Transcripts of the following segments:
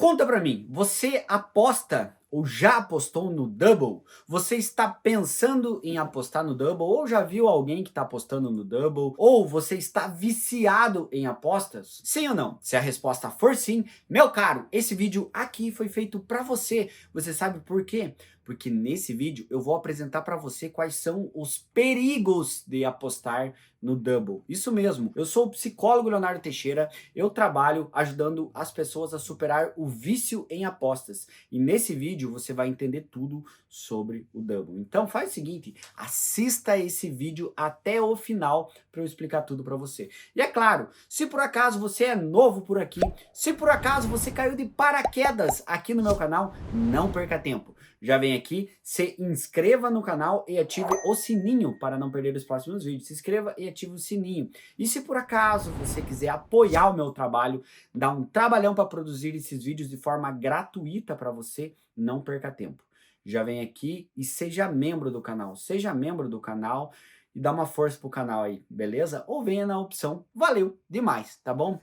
Conta pra mim, você aposta ou já apostou no Double? Você está pensando em apostar no Double ou já viu alguém que está apostando no Double? Ou você está viciado em apostas? Sim ou não? Se a resposta for sim, meu caro, esse vídeo aqui foi feito para você. Você sabe por quê? Porque nesse vídeo eu vou apresentar para você quais são os perigos de apostar no Double. Isso mesmo, eu sou o psicólogo Leonardo Teixeira, eu trabalho ajudando as pessoas a superar o vício em apostas. E nesse vídeo você vai entender tudo sobre o Double. Então faz o seguinte, assista esse vídeo até o final para eu explicar tudo para você. E é claro, se por acaso você é novo por aqui, se por acaso você caiu de paraquedas aqui no meu canal, não perca tempo. Já vem aqui, se inscreva no canal e ative o sininho para não perder os próximos vídeos. Se inscreva e ative o sininho. E se por acaso você quiser apoiar o meu trabalho, dar um trabalhão para produzir esses vídeos de forma gratuita para você, não perca tempo. Já vem aqui e seja membro do canal. Seja membro do canal e dá uma força pro canal aí, beleza? Ou venha na opção valeu demais, tá bom?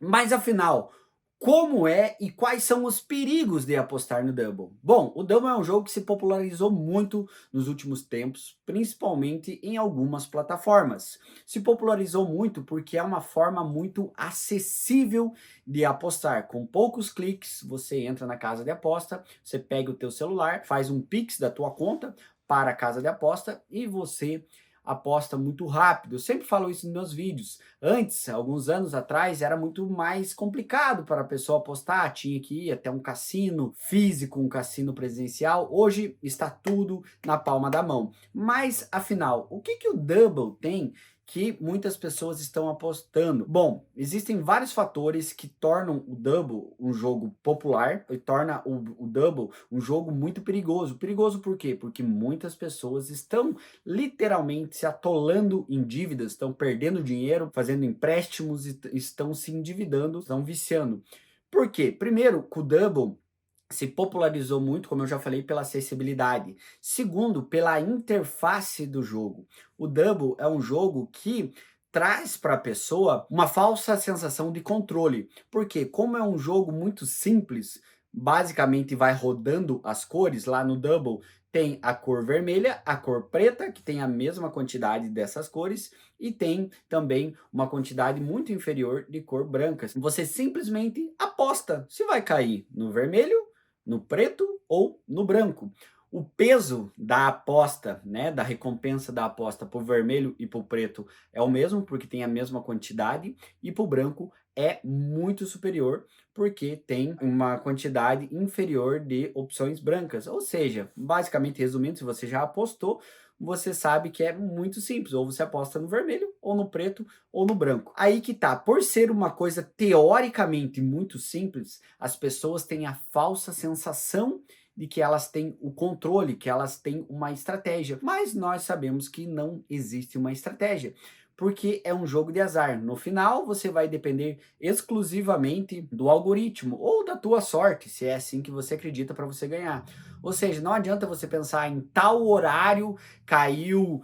Mas afinal, como é e quais são os perigos de apostar no Double? Bom, o Double é um jogo que se popularizou muito nos últimos tempos, principalmente em algumas plataformas. Se popularizou muito porque é uma forma muito acessível de apostar. Com poucos cliques, você entra na casa de aposta, você pega o teu celular, faz um Pix da tua conta para a casa de aposta e você aposta muito rápido. Eu sempre falo isso nos meus vídeos. Antes, alguns anos atrás, era muito mais complicado para a pessoa apostar, tinha que ir até um cassino físico, um cassino presencial. Hoje está tudo na palma da mão. Mas, afinal, o que o Double tem que muitas pessoas estão apostando? Bom, existem vários fatores que tornam o Double um jogo popular e torna o Double um jogo muito perigoso. Perigoso por quê? Porque muitas pessoas estão literalmente se atolando em dívidas, estão perdendo dinheiro, fazendo empréstimos e estão se endividando, estão viciando. Por quê? Primeiro, que o Double se popularizou muito, como eu já falei, pela acessibilidade. Segundo, pela interface do jogo. O Double é um jogo que traz para a pessoa uma falsa sensação de controle. Porque como é um jogo muito simples, basicamente vai rodando as cores lá no Double, tem a cor vermelha, a cor preta, que tem a mesma quantidade dessas cores, e tem também uma quantidade muito inferior de cor branca. Você simplesmente aposta se vai cair no vermelho, no preto ou no branco. O peso da aposta, né, da recompensa da aposta para o vermelho e para o preto é o mesmo, porque tem a mesma quantidade, e para o branco é muito superior, porque tem uma quantidade inferior de opções brancas. Ou seja, basicamente resumindo, se você já apostou, você sabe que é muito simples, ou você aposta no vermelho, ou no preto, ou no branco. Aí que tá, por ser uma coisa teoricamente muito simples, as pessoas têm a falsa sensação de que elas têm o controle, que elas têm uma estratégia, mas nós sabemos que não existe uma estratégia, porque é um jogo de azar. No final, você vai depender exclusivamente do algoritmo ou da tua sorte, se é assim que você acredita para você ganhar. Ou seja, não adianta você pensar em tal horário caiu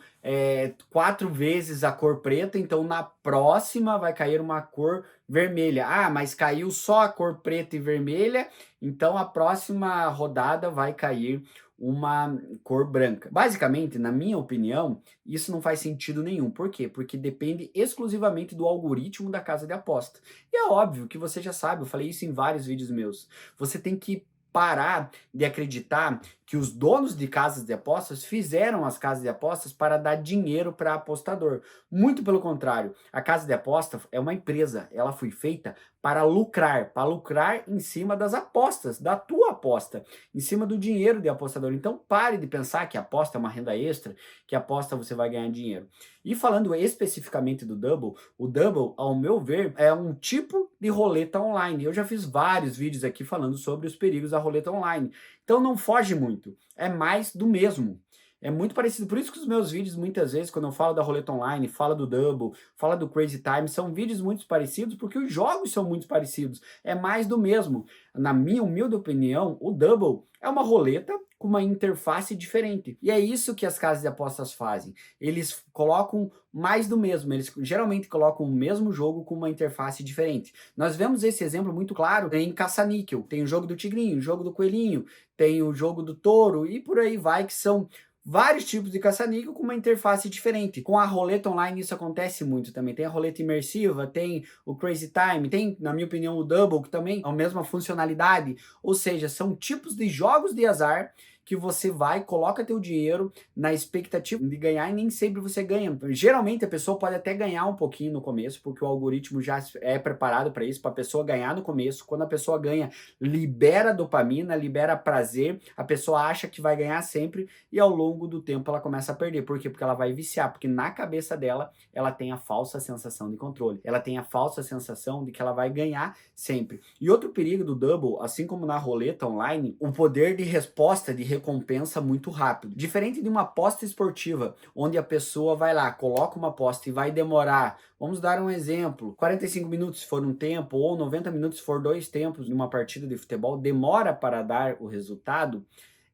4 vezes a cor preta, então na próxima vai cair uma cor vermelha. Ah, mas caiu só a cor preta e vermelha, então a próxima rodada vai cair uma cor branca. Basicamente, na minha opinião, isso não faz sentido nenhum. Por quê? Porque depende exclusivamente do algoritmo da casa de aposta. E é óbvio que você já sabe, eu falei isso em vários vídeos meus. Você tem que parar de acreditar que os donos de casas de apostas fizeram as casas de apostas para dar dinheiro para apostador. Muito pelo contrário, a casa de aposta é uma empresa, ela foi feita para lucrar em cima das apostas, da tua aposta, em cima do dinheiro de apostador. Então pare de pensar que aposta é uma renda extra, que aposta você vai ganhar dinheiro. E falando especificamente do Double, o Double, ao meu ver, é um tipo de roleta online. Eu já fiz vários vídeos aqui falando sobre os perigos da roleta online. Então não foge muito, é mais do mesmo. É muito parecido, por isso que os meus vídeos, muitas vezes, quando eu falo da roleta online, falo do Double, falo do Crazy Time, são vídeos muito parecidos, porque os jogos são muito parecidos. É mais do mesmo. Na minha humilde opinião, o Double é uma roleta com uma interface diferente. E é isso que as casas de apostas fazem. Eles colocam mais do mesmo. Eles geralmente colocam o mesmo jogo com uma interface diferente. Nós vemos esse exemplo muito claro em Caça-Níquel. Tem o jogo do tigrinho, o jogo do coelhinho, tem o jogo do touro e por aí vai, que são vários tipos de caça-níquel com uma interface diferente. Com a roleta online isso acontece muito também. Tem a roleta imersiva, tem o Crazy Time, tem, na minha opinião, o Double, que também é a mesma funcionalidade. Ou seja, são tipos de jogos de azar que você vai, coloca teu dinheiro na expectativa de ganhar e nem sempre você ganha. Geralmente a pessoa pode até ganhar um pouquinho no começo, porque o algoritmo já é preparado para isso, para a pessoa ganhar no começo. Quando a pessoa ganha, libera dopamina, libera prazer, a pessoa acha que vai ganhar sempre e ao longo do tempo ela começa a perder. Por quê? Porque ela vai viciar, porque na cabeça dela ela tem a falsa sensação de controle. Ela tem a falsa sensação de que ela vai ganhar sempre. E outro perigo do Double, assim como na roleta online, o poder de resposta, de recompensa muito rápido. Diferente de uma aposta esportiva, onde a pessoa vai lá, coloca uma aposta e vai demorar, vamos dar um exemplo, 45 minutos se for um tempo, ou 90 minutos se for 2 tempos numa partida de futebol, demora para dar o resultado.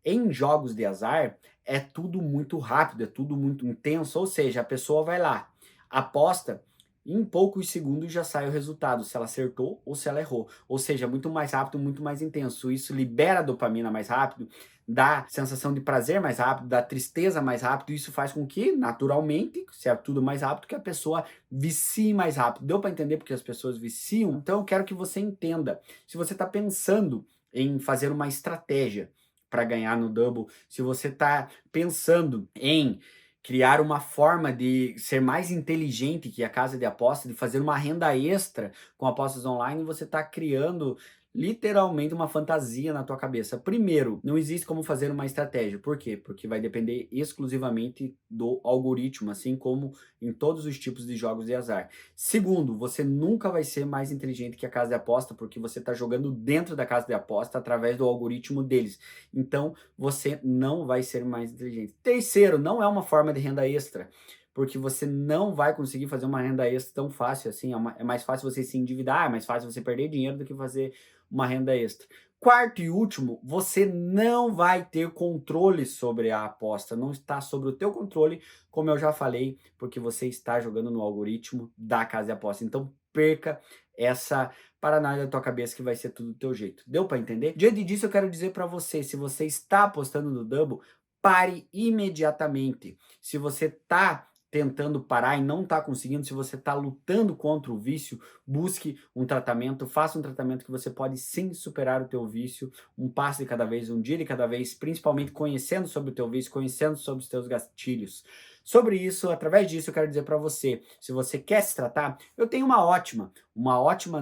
Em jogos de azar, é tudo muito rápido, é tudo muito intenso, ou seja, a pessoa vai lá, aposta, em poucos segundos já sai o resultado, se ela acertou ou se ela errou. Ou seja, muito mais rápido, muito mais intenso. Isso libera a dopamina mais rápido, dá sensação de prazer mais rápido, dá tristeza mais rápido. Isso faz com que, naturalmente, se é tudo mais rápido, que a pessoa vicie mais rápido. Deu para entender porque as pessoas viciam? Então eu quero que você entenda. Se você está pensando em fazer uma estratégia para ganhar no Double, se você está pensando em criar uma forma de ser mais inteligente que a casa de aposta, de fazer uma renda extra com apostas online, você está criando literalmente uma fantasia na tua cabeça. Primeiro, não existe como fazer uma estratégia. Por quê? Porque vai depender exclusivamente do algoritmo, assim como em todos os tipos de jogos de azar. Segundo, você nunca vai ser mais inteligente que a casa de aposta, porque você está jogando dentro da casa de aposta através do algoritmo deles. Então, você não vai ser mais inteligente. Terceiro, não é uma forma de renda extra, porque você não vai conseguir fazer uma renda extra tão fácil assim. É mais fácil você se endividar, é mais fácil você perder dinheiro do que fazer uma renda extra. Quarto e último, você não vai ter controle sobre a aposta, não está sobre o teu controle, como eu já falei, porque você está jogando no algoritmo da casa de aposta. Então perca essa paranoia da tua cabeça que vai ser tudo do teu jeito. Deu para entender? Diante disso eu quero dizer para você, se você está apostando no Double, pare imediatamente. Se você está tentando parar e não está conseguindo, se você está lutando contra o vício, busque um tratamento, faça um tratamento que você pode sim superar o teu vício, um passo de cada vez, um dia de cada vez, principalmente conhecendo sobre o teu vício, conhecendo sobre os teus gatilhos. Sobre isso, através disso, eu quero dizer para você, se você quer se tratar, eu tenho uma ótima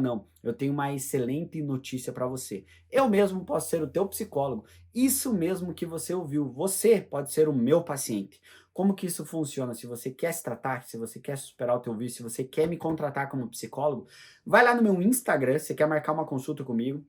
não, eu tenho uma excelente notícia para você. Eu mesmo posso ser o teu psicólogo. Isso mesmo que você ouviu, você pode ser o meu paciente. Como que isso funciona? Se você quer se tratar, se você quer superar o teu vício, se você quer me contratar como psicólogo, vai lá no meu Instagram, você quer marcar uma consulta comigo,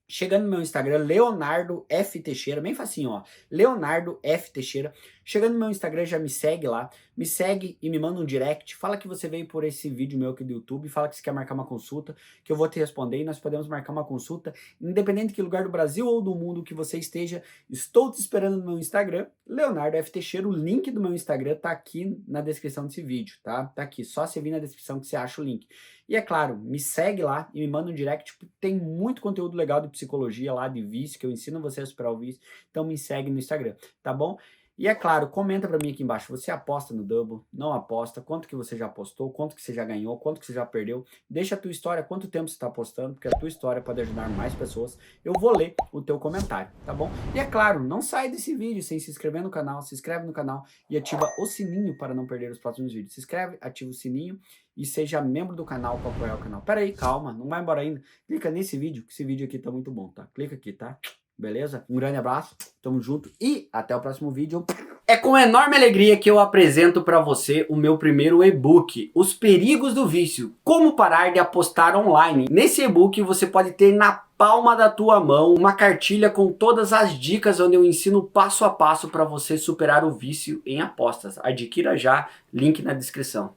chegando no meu Instagram, Leonardo F. Teixeira, bem facinho, ó. Leonardo F. Teixeira. Chegando no meu Instagram, já me segue lá. Me segue e me manda um direct. Fala que você veio por esse vídeo meu aqui do YouTube. Fala que você quer marcar uma consulta, que eu vou te responder e nós podemos marcar uma consulta. Independente de que lugar do Brasil ou do mundo que você esteja, estou te esperando no meu Instagram, Leonardo F. Teixeira. O link do meu Instagram tá aqui na descrição desse vídeo, tá? Tá aqui. Só você vir na descrição que você acha o link. E é claro, me segue lá e me manda um direct, tem muito conteúdo legal de psicologia lá, de vício, que eu ensino você a superar o vício, então me segue no Instagram, tá bom? E é claro, comenta pra mim aqui embaixo, você aposta no Double, não aposta, quanto que você já apostou, quanto que você já ganhou, quanto que você já perdeu, deixa a tua história, quanto tempo você está apostando, porque a tua história pode ajudar mais pessoas, eu vou ler o teu comentário, tá bom? E é claro, não sai desse vídeo sem se inscrever no canal, se inscreve no canal e ativa o sininho para não perder os próximos vídeos. Se inscreve, ativa o sininho e seja membro do canal para apoiar o canal. Pera aí, calma, não vai embora ainda. Clica nesse vídeo, que esse vídeo aqui tá muito bom, tá? Clica aqui, tá? Beleza? Um grande abraço, tamo junto e até o próximo vídeo. É com enorme alegria que eu apresento para você o meu primeiro e-book, Os Perigos do Vício, Como Parar de Apostar Online. Nesse e-book você pode ter na palma da tua mão uma cartilha com todas as dicas onde eu ensino passo a passo para você superar o vício em apostas. Adquira já, link na descrição.